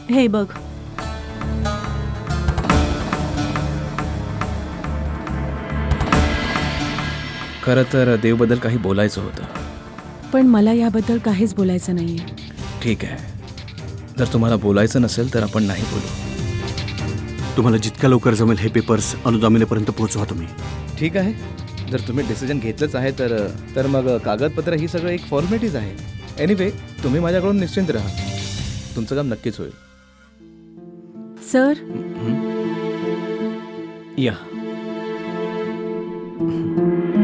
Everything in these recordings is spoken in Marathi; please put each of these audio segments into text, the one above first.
हे बघ, खरं तर देवबद्दल काही बोलायचं होतं. पण मला याबद्दल काहीच बोलायचं नाहीये. ठीक आहे, जर तुम्हाला बोलायचं नसेल तर आपण नाही बोलू. तुम्हाला जितक्या लवकर जमेल हे पेपर्स अनुदामिनीपर्यंत पोहोचवा तुम्ही. ठीक आहे, जर तुम्ही डिसिजन घेतलंच आहे तर मग कागदपत्र ही सगळं एक फॉर्मॅलिटीज आहे. एनिवे, तुम्ही माझ्याकडून निश्चिंत राहा, तुमचं काम नक्कीच होईल. सर, या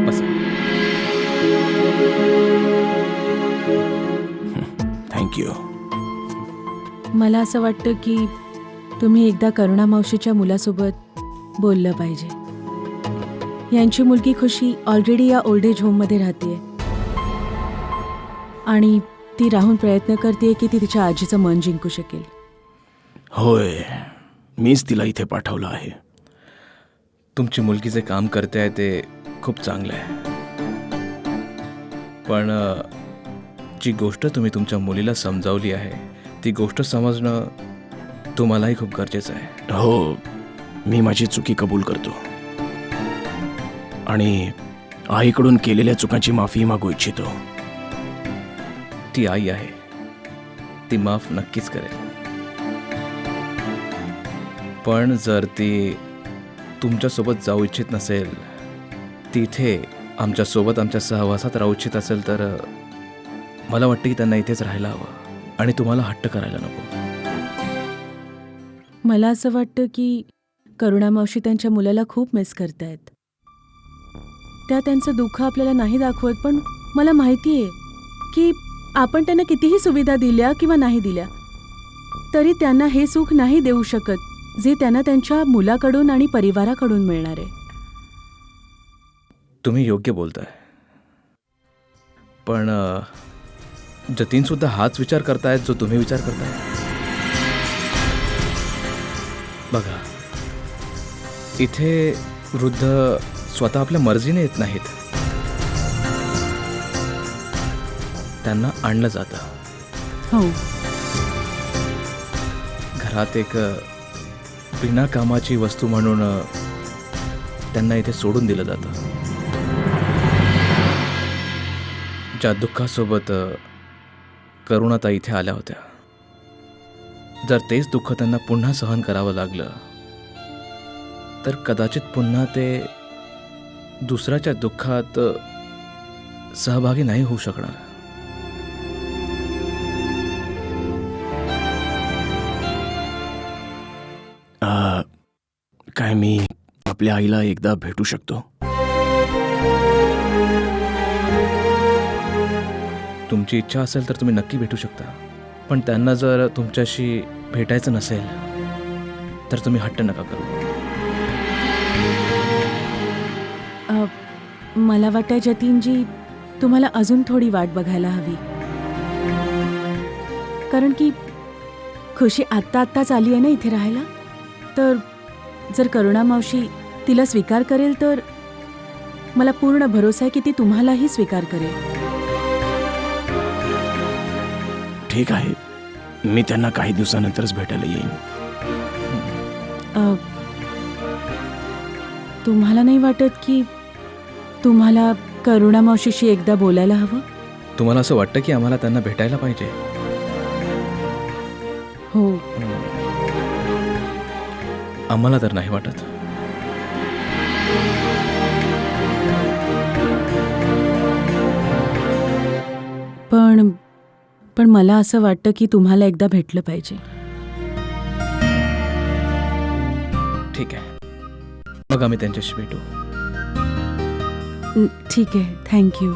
बसा. थँक्यू. मला असं वाटतं की तुम्ही एकदा करुणा मावशीच्या मुलासोबत बोललं पाहिजे. यांची मुलगी खुशी ऑलरेडी या ओल्ड एज होममध्ये राहते आणि ती राहून प्रयत्न करते की ती तिच्या आजीचं मन जिंकू शकेल. होय, मीच तिला इथे पाठवलं आहे. तुमची मुलगी जे काम करते आहे ते खूप चांगलं आहे, पण जी गोष्ट तुम्ही तुमच्या मुलीला समजावली आहे ती गोष्ट समजणं तुम्हालाही खूप गरजेचं आहे. हो, मी माझी चुकी कबूल करतो आणि आईकडून केलेल्या चुकांची माफी मागू इच्छितो. ती आई आहे, ती माफ नक्कीच करेल. पण जर ती तुमच्यासोबत जाऊ इच्छित नसेल, तिथे आमच्यासोबत आमच्या सहवासात राहू इच्छित असेल तर मला वाटतं की त्यांना इथेच राहायला हवं आणि तुम्हाला हट्ट करायला नको. मला असं वाटतं की करुणा मावशी त्यांच्या मुलाला खूप मिस करतायत. त्या त्यांचं दुःख आपल्याला नाही दाखवत, पण मला माहिती आहे की आपण त्यांना कितीही सुविधा दिल्या किंवा नाही दिल्या तरी त्यांना हे सुख नाही देऊ शकत जे त्यांना त्यांच्या मुलाकडून आणि परिवाराकडून मिळणार आहे. तुम्ही योग्य बोलताय, पण जतीनसुद्धा हाच विचार करतायत जो तुम्ही विचार करताय. बघा, इथे वृद्ध स्वतः आपल्या मर्जीने येत नाहीत, त्यांना आणलं जातं. हो, घरात एक बिना कामाची वस्तू म्हणून त्यांना इथे सोडून दिलं जातं. ज्या दुःखासोबत करुणाताई इथे आल्या होत्या, जर तेच दुःख त्यांना पुन्हा सहन करावं लागलं तर कदाचित पुन्हा ते दुसऱ्याच्या दुःखात सहभागी नाही होऊ शकणार. काय मी आपल्या आईला एकदा भेटू शकतो? तुमची इच्छा असेल तर तुम्ही नक्की भेटू शकता, पण त्यांना जर तुमच्याशी भेटायचं नसेल तर तुम्ही हट्ट नका करू. मला वाटतं जतीनजी, तुम्हाला अजून थोडी वाट बघायला हवी, कारण की खुशी आत्ताच आली आहे ना इथे राहायला. तर जर करुणा मावशी तिला स्वीकार करेल तर मला पूर्ण भरोसा आहे की ती तुम्हालाही स्वीकार करेल. ठीक आहे, मी त्यांना काही दिवसानंतरच भेटायला येईन. तुम्हाला नाही वाटत की तुम्हाला करुणा मावशीशी एकदा बोलायला हवं? तुम्हाला असं वाटतं की आम्हाला त्यांना भेटायला पाहिजे? हो, आम्हाला तर नाही वाटत. पण मला असं वाटतं की तुम्हाला एकदा भेटलं पाहिजे. ठीक आहे, मग आम्ही त्यांच्याशी भेटू. ठीक आहे, थँक्यू.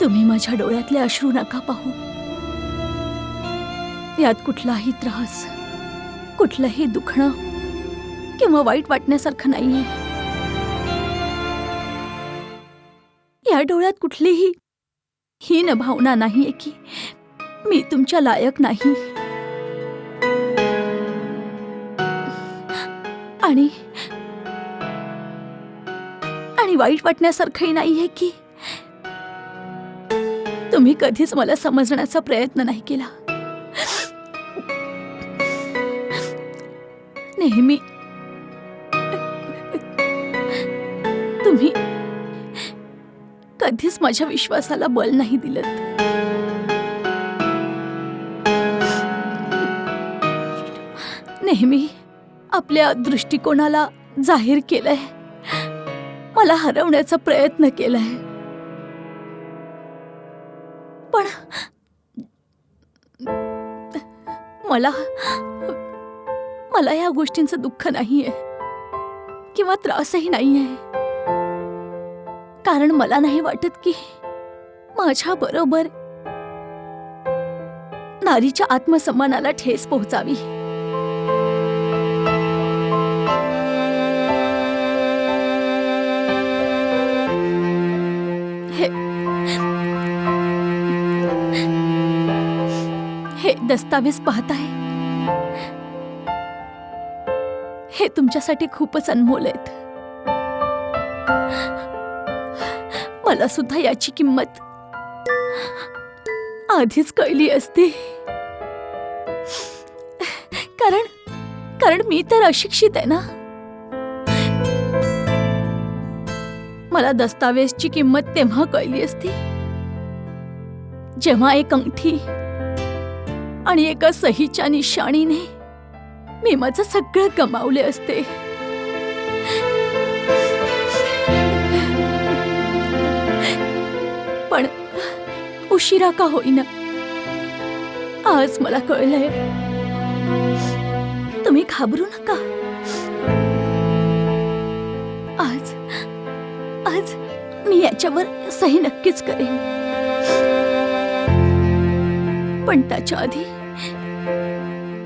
तुम्ही माझ्या डोळ्यातले अश्रू नका पाहू. यात कुठलाही त्रास कुठलंही दुखणं किंवा वाईट वाटण्यासारखं नाहीये. या डोळ्यात कुठलीही हीन भावना नाहीये की मी तुमच्या लायक नाही. आणि आणि वाईट वाटण्यासारखंही नाहीये की तुम्ही कधीच मला समजण्याचा प्रयत्न नाही केला. नेहमी तुम्ही कधीच माझ्या विश्वासाला बल नाही दिलं. नेहमी आपल्या दृष्टिकोनाला जाहीर केलंय, मला हरवण्याचा प्रयत्न केलाय. पण मला या गोष्टींचं दुःख नाहीये किंवा त्रासही नाहीये, कारण मला नाही वाटत की माझ्या बरोबर नारीच्या आत्मसन्मानाला ठेस पोहोचावी. हे दस्तावेज पाहताय, हे तुमच्यासाठी खूपच अनमोल आहेत. मला सुद्धा याची किंमत आधीच कळली असती, कारण मी तर अशिक्षित आहे ना. मला दस्तावेजची किंमत तेव्हा कळली असती जेव्हा एक अंगठी आणि एका सहीच्या निशाणीने मी माझं सगळं गमावले असते. पण उशिरा का होईना आज मला कळलंय. तुम्ही घाबरू नका. आज मी याच्यावर सही नक्कीच करेन. पण त्याच्या आधी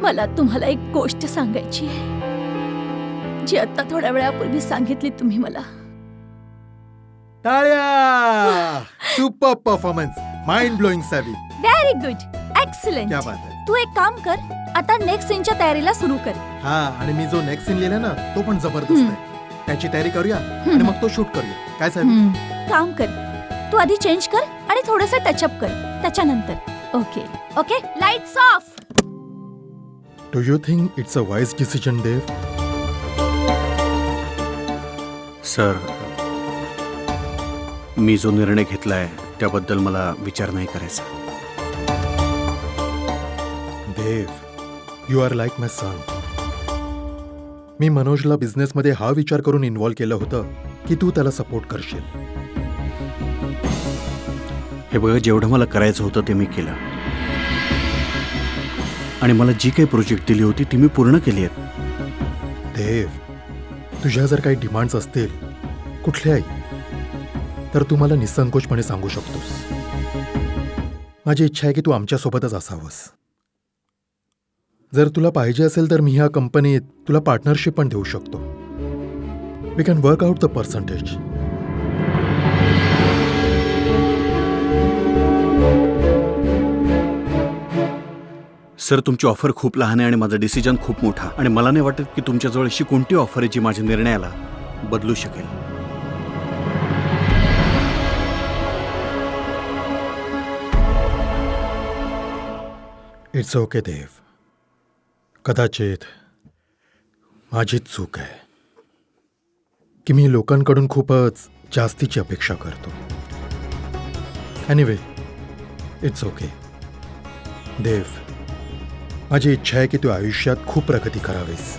मला तुम्हाला एक गोष्ट सांगायची आहे, जी आता थोड्या वेळापूर्वी सांगितली तुम्ही मला. टाळ्या! Super performance, mind blowing Savi. Very good, excellent. क्या बात आहे. तू एक काम कर, आता नेक्स्ट सीनच्या तयारीला सुरू कर. हा, आणि मी जो नेक्स्ट सीन लिहिला ना तो पण जबरदस्त आहे. त्याची तयारी करूया आणि मग तो शूट करूया. काय साहेब? काम कर, तू आधी चेंज कर आणि थोडंसं टचअप कर, त्याच्यानंतर. Okay okay, lights off. Do you think it's a wise decision, Dev? Sir, मी जो निर्णय घेतलाय त्याबद्दल मला विचार नाही करायचा. Dev, you are like my son. मी मनोजला बिझनेसमध्ये हा विचार करून इन्व्हॉल्व केलं होतं की तू त्याला सपोर्ट करशील. हे बघा, जेवढं मला करायचं होतं ते मी केलं, आणि मला जी काही प्रोजेक्ट दिली होती ती मी पूर्ण केली आहेत. देव, तुझ्या जर काही डिमांड्स असतील कुठल्याही, तर तू मला निसंकोचपणे सांगू शकतोस. माझी इच्छा आहे की तू आमच्यासोबतच असावंस. जर तुला पाहिजे असेल तर मी ह्या कंपनीत तुला पार्टनरशिप पण देऊ शकतो. We can work out the percentage. Sir, तुमची ऑफर खूप लहान आहे आणि माझा डिसिजन खूप मोठा, आणि मला नाही वाटत की तुमच्याजवळ अशी कोणती ऑफर आहे जी माझ्या निर्णयाला बदलू शकेल. इट्स ओके देव. कदाचित माझीच चूक आहे की मी लोकांकडून खूपच जास्तीची अपेक्षा करतो. Anyway, it's okay. देव, माझी इच्छा आहे की तू आयुष्यात खूप प्रगती करावीस,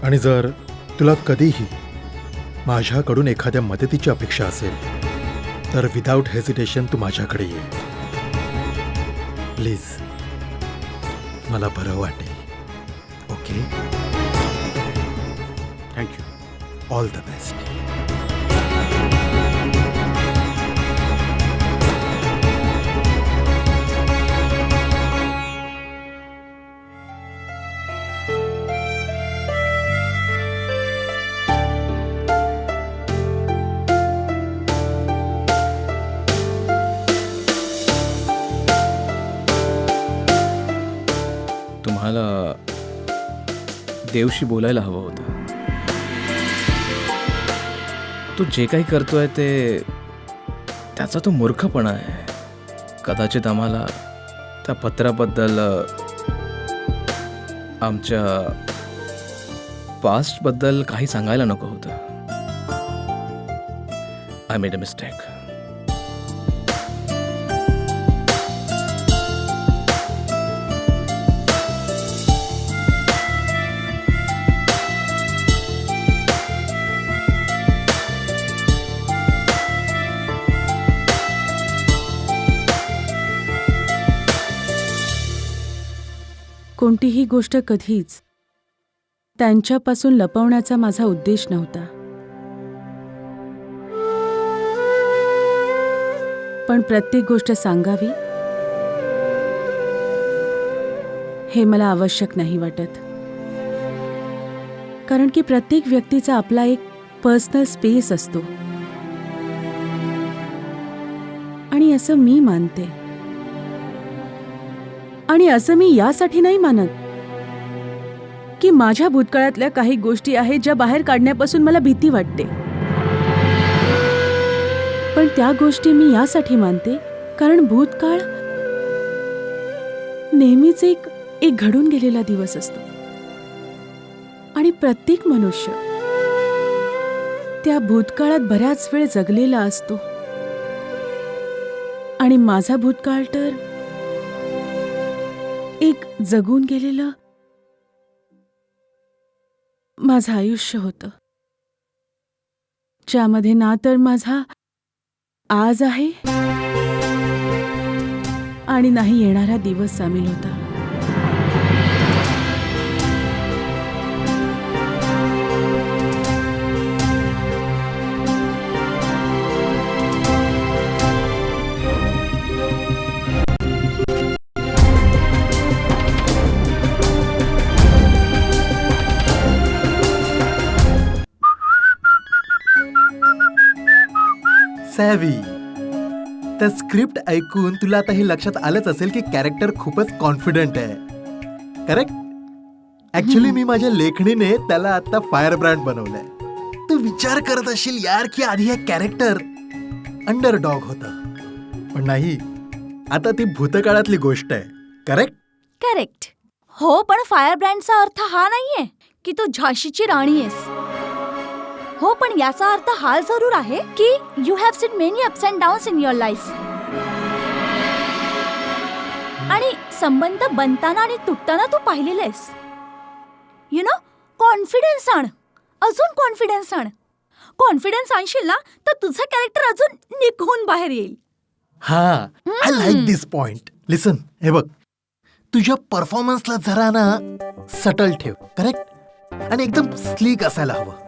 आणि जर तुला कधीही माझ्याकडून एखाद्या मदतीची अपेक्षा असेल तर विदाऊट हेजिटेशन तू माझ्याकडे ये. प्लीज, मला बरं वाटेल. Okay? Thank you. All the best. तुम्हाला देवशी बोलायला हवं होतं. तो जे काही करतोय ते त्याचा तो मूर्खपणा आहे. कदाचित आम्हाला त्या पत्राबद्दल आमच्या पास्टबद्दल काही सांगायला नको होतं. I made a mistake. कोणतीही गोष्ट कधीच त्यांच्यापासून लपवण्याचा माझा उद्देश नव्हता. पण प्रत्येक गोष्ट सांगावी हे मला आवश्यक नाही वाटत. कारण की प्रत्येक व्यक्तीचा आपला एक पर्सनल स्पेस असतो. आणि असं मी मानते. आणि असं मी यासाठी नाही मानत की माझ्या भूतकाळातल्या काही गोष्टी आहेत ज्या बाहेर काढण्यापासून मला भीती वाटते. पण त्या गोष्टी मी यासाठी मानते कारण भूतकाळ नेहमीच एक घडून गेलेला दिवस असतो. आणि प्रत्येक मनुष्य त्या भूतकाळात बऱ्याच वेळ जगलेला असतो. आणि माझा भूतकाळ तर एक जगून गेलेलं माझं आयुष्य होतं, ज्यामध्ये ना तर माझा आज आहे आणि नाही येणारा दिवस सामील होता. सॅवी, तर स्क्रिप्ट ऐकून तुला आता हे लक्षात आलंच असेल की कॅरेक्टर खूपच कॉन्फिडंट आहे. करेक्ट? ऍक्च्युली मी माझ्या लेखणीने त्याला आता फायर ब्रँड बनवलंय. तू विचार करत असशील यार की आधी हे कॅरेक्टर अंडरडॉग होतं, पण नाही, आता ती भूतकाळातली गोष्ट आहे. करेक्ट? करेक्ट. हो, पण फायर ब्रँडचा अर्थ हा नाहीये की तू झाशीची राणी आहेस. हो, पण याचा अर्थ हा जरूर आहे की you have seen many ups and downs in your life. आणि संबंध बनताना आणि तुटताना तू पाहिलेले आहेस. यु नो, कॉन्फिडन्स आण, अजून कॉन्फिडन्स आण. कॉन्फिडन्स आणशील ना तर तुझं कॅरेक्टर अजून निघून बाहेर येईल. हा, आय लाईक दिस पॉइंट. लिसन, हे बघ, तुझ्या परफॉर्मन्सला जरा ना सटल ठेव. करेक्ट? आणि एकदम स्लीक असायला हवं.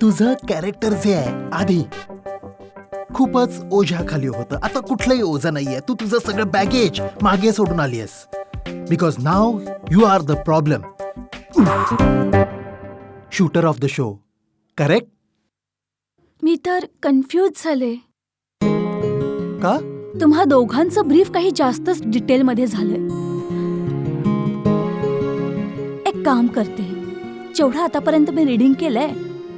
तुझं कॅरेक्टर जे आहे आधी खूपच ओझ्याखाली होतं. आता कुठलंही ओझं नाहीये. तू तुझं सगळं बॅगेज मागे सोडून आली आहेस. Because now you are the problem, shooter of the show. Correct? मी तर कन्फ्यूज झाले. का? तुम्हा दोघांचं ब्रीफ काही जास्तच डिटेलमध्ये झालंय. एक काम करते, जेवढं आतापर्यंत मी रीडिंग केलंय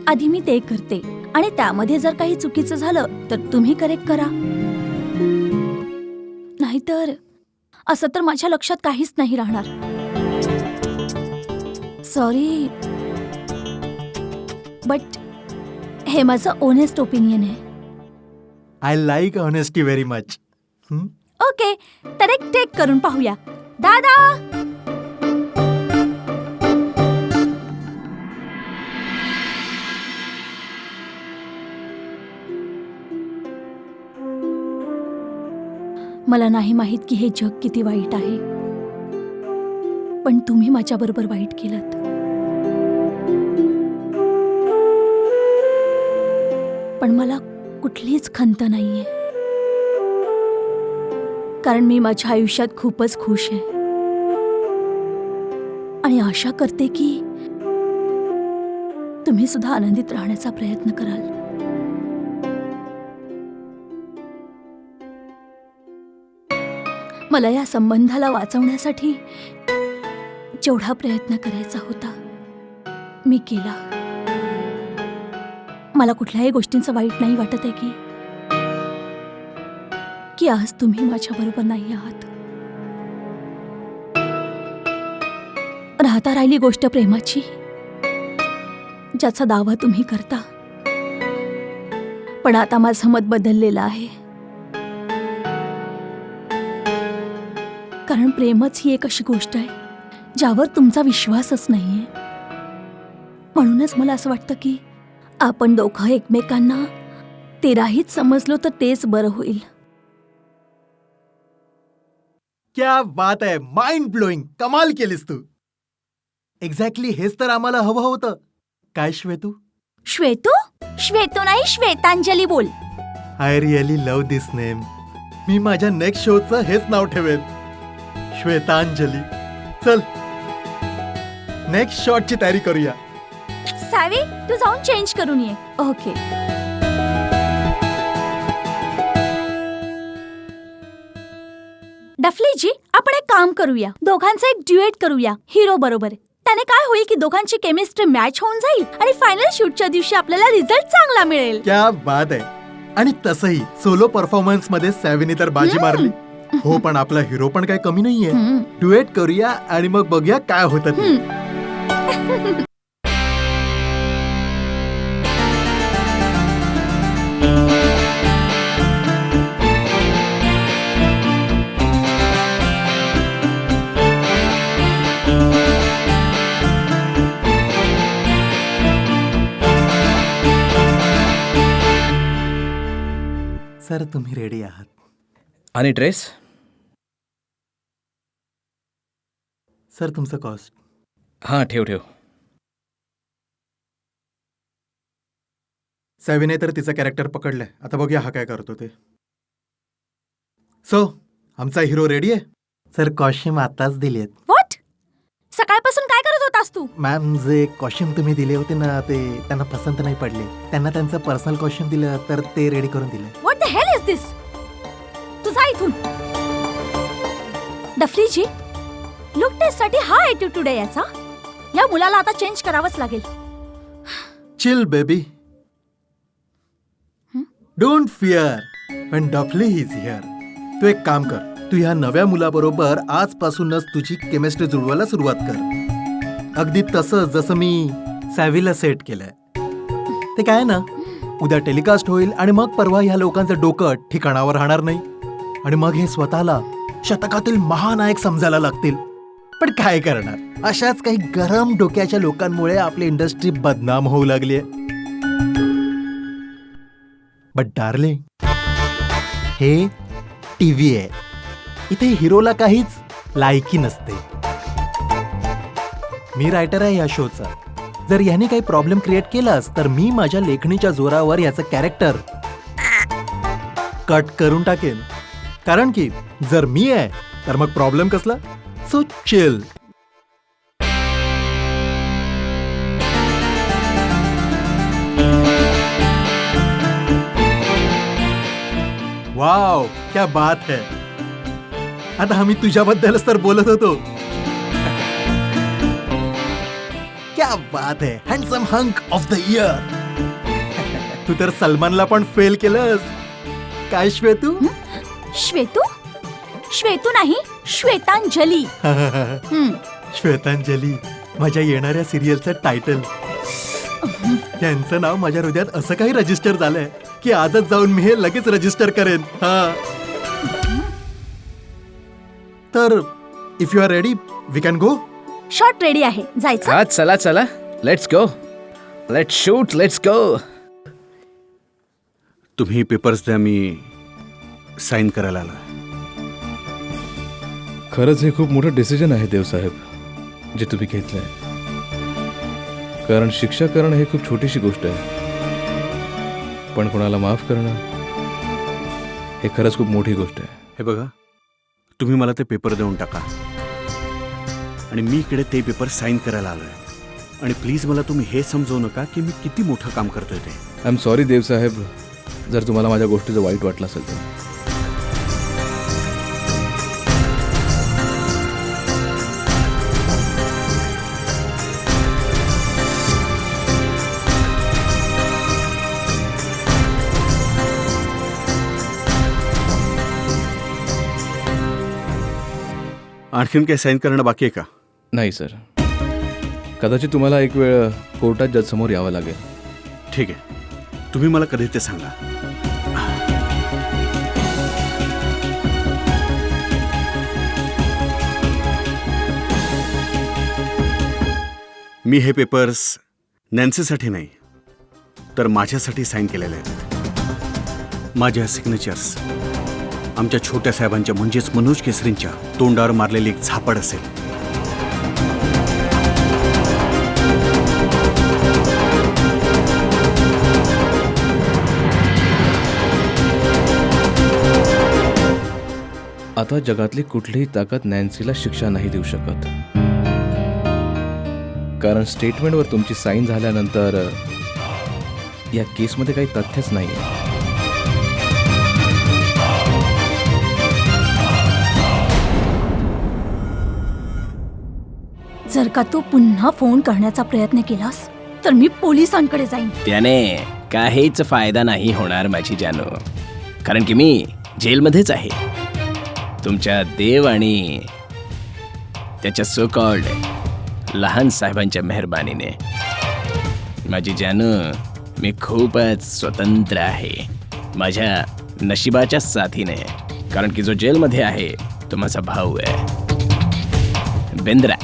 आधी मी ते करते आणि त्यामध्ये जर काही चुकीचं झालं तर तुम्ही करेक्ट करा. नाहीतर असं तर माझ्या लक्षात काहीच नाही राहणार. सॉरी, बट हे माझं ऑनेस्ट ओपिनियन आहे. I like honesty very much. Okay, तर एक टेक करून पाहूया. दादा, मला नाही माहित की हे जग किती वाईट आहे, पण तुम्ही माझ्याबरोबर वाईट केलंत. पण मला कुठलीच खंत नाहीये, कारण मी माझ्या आयुष्यात खूपच खुश आहे आणि आशा करते की तुम्ही सुद्धा आनंदित राहण्याचा प्रयत्न कराल. मला या संबंधाला वाचवण्यासाठी जेवढा प्रयत्न करायचा होता मी केला. मला कुठल्याही गोष्टींचं वाईट नाही वाटत आहे की आज तुम्ही माझ्या बरोबर नाही आहात. राहता राहिली गोष्ट प्रेमाची, ज्याचा दावा तुम्ही करता. पण आता माझं मत बदललेलं आहे. कारण प्रेमच ही एक अशी गोष्ट आहे ज्यावर तुमचा विश्वासच नाहीये. म्हणूनच मला असं वाटतं की आपण दोघं एकमेकांना तेराहीच समजलो तर तेच बरं होईल. क्या बात आहे, माइंड ब्लोईंग. कमाल केलीस तू. एक्झॅक्टली हेच तर आम्हाला हवं होतं. काय श्वेतू? श्वेतू? श्वेतू नाही, श्वेतांजली बोल. I really love this name. मी माझ्या नेक्स्ट शोचं हेच नाव ठेवेन, श्वेतांजली. चल नेक्स्ट शॉटची तयारी करूया. सावी, तू जाऊन चेंज करून ये. ओके. डफलीजी, आपण एक काम करूया. दोघांचं एक ड्युएट करूया हिरो बरोबर. त्याने काय होईल की दोघांची केमिस्ट्री मॅच होऊन जाईल आणि फायनल शूटच्या दिवशी आपल्याला रिझल्ट चांगला मिळेल. क्या बात आहे. आणि तसंही सोलो परफॉर्मन्स मध्ये सॅवीने तर बाजी मारली. हो, पण आपला हिरो पण काय कमी नाहीये. ड्युएट करूया आणि मग बघूया काय होतं ते. सर, तुम्ही रेडी आहात? आणि ड्रेस? सर, तुमचं कॉस्ट. हां, ठेव ठेव. सॅवीने तर तिचं कॅरेक्टर पकडलंय. आता बघूया हा काय करतो ते. सो आमचा हिरो रेडी आहे? सर, कॉस्ट्यूम आताच दिलेत. व्हॉट? सकाळपासून काय करत होतास तू? मॅम, जे कॉस्ट्यूम तुम्ही दिले होते ना, ते त्यांना पसंत नाही पडले. त्यांना त्यांचं पर्सनल कॉस्ट्यूम दिलं तर ते रेडी करून दिले. व्हॉट द हेल इज दिस? तू जा इथून. डफलीजी, लुक टेस्टसाठी हा ॲटिट्यूड आहे याचा. या मुलाला आता चेंज करावंच लागेल. Chill baby, don't fear when Dafli is here. तू एक काम कर, तू ह्या नव्या मुलाबरोबर आजपासूनच तुझी केमिस्ट्री जुळवायला सुरुवात कर. अगदी तसंच जसं मी सॅवीला सेट केलंय. ते काय ना, उद्या टेलिकास्ट होईल आणि मग परवा ह्या लोकांचं डोकं ठिकाणावर राहणार नाही आणि मग हे स्वतःला शतकातील महानायक समजायला लागतील. पण काय करणार, अशाच काही गरम डोक्याच्या लोकांमुळे आपली इंडस्ट्री बदनाम होऊ लागली आहे. बट डार्लिंग, हे टीव्ही आहे. इथे हिरोला काहीच लायकी नसते. मी रायटर आहे या शोचा. जर याने काही प्रॉब्लेम क्रिएट केलास तर मी माझ्या लेखणीच्या जोरावर याचं कॅरेक्टर कट करून टाकेन. कारण की जर मी आहे तर मग प्रॉब्लेम कसला. So chill. वाव, क्या बात है. आता आम्ही तुझ्याबद्दलच तर बोलत होतो. क्या बात है, handsome hunk of the year. तू तर सलमानला पण फेल केलंस. काय श्वेतू? श्वेतू? श्वेतू नाही, श्वेतांजली. श्वेतांजली, माझ्या येणाऱ्या सिरियलचं टायटल. यांचं नाव माझ्या हृदयात असं काही रजिस्टर झालंय की आजच जाऊन मी हे लगेच रजिस्टर करेन. हा, तर if you are ready we can go. Shot ready आहे, जायचं. हा, चला चला, let's go, let's shoot, let's go. तुम्ही पेपर्स द्या, मी साईन करायला आलो. खरंच हे खूप मोठं डिसिजन आहे देवसाहेब, जे तुम्ही घेतलंय. कारण शिक्षा करणं हे खूप छोटीशी गोष्ट आहे, पण कोणाला माफ करणं हे खरंच खूप मोठी गोष्ट आहे. हे बघा, तुम्ही मला ते पेपर देऊन टाका आणि मी इकडे ते पेपर साईन करायला आलोय. आणि प्लीज मला तुम्ही हे समजवू नका की मी किती मोठं काम करतोय ते. आय एम सॉरी देवसाहेब, जर तुम्हाला माझ्या गोष्टीचं वाईट वाटलं असेल तर. आणखीन काही साईन करणं बाकी आहे का? नाही सर, कदाचित तुम्हाला एक वेळ कोर्टात जजसमोर यावं लागेल. ठीक आहे, तुम्ही मला कधी ते सांगा. मी हे पेपर्स नॅन्सीसाठी नाही तर माझ्यासाठी साईन केलेले आहेत. माझ्या सिग्नेचर्स आमच्या छोट्या साहेबांच्या म्हणजेच मनोज केसरींच्या तोंडावर मारलेली एक झापड असेल. आता जगातली कुठलीही ताकद नॅन्सीला शिक्षा नाही देऊ शकत, कारण स्टेटमेंटवर तुमची साईन झाल्यानंतर या केसमध्ये काही तथ्यच नाही. जर का तू पुन्हा फोन करण्याचा प्रयत्न केलास तर मी पोलिसांकडे जाईन. त्याने काहीच फायदा नाही होणार माझी जानू, कारण की मी जेलमध्येच आहे. तुमच्या देव आणि त्याच्या सो कॉल्ड लहान साहेबांच्या मेहरबानीने. माझी जानू, मी खूपच स्वतंत्र आहे माझ्या नशिबाच्या साथीने, कारण की जो जेलमध्ये आहे तो माझा भाऊ आहे, बेंद्रा.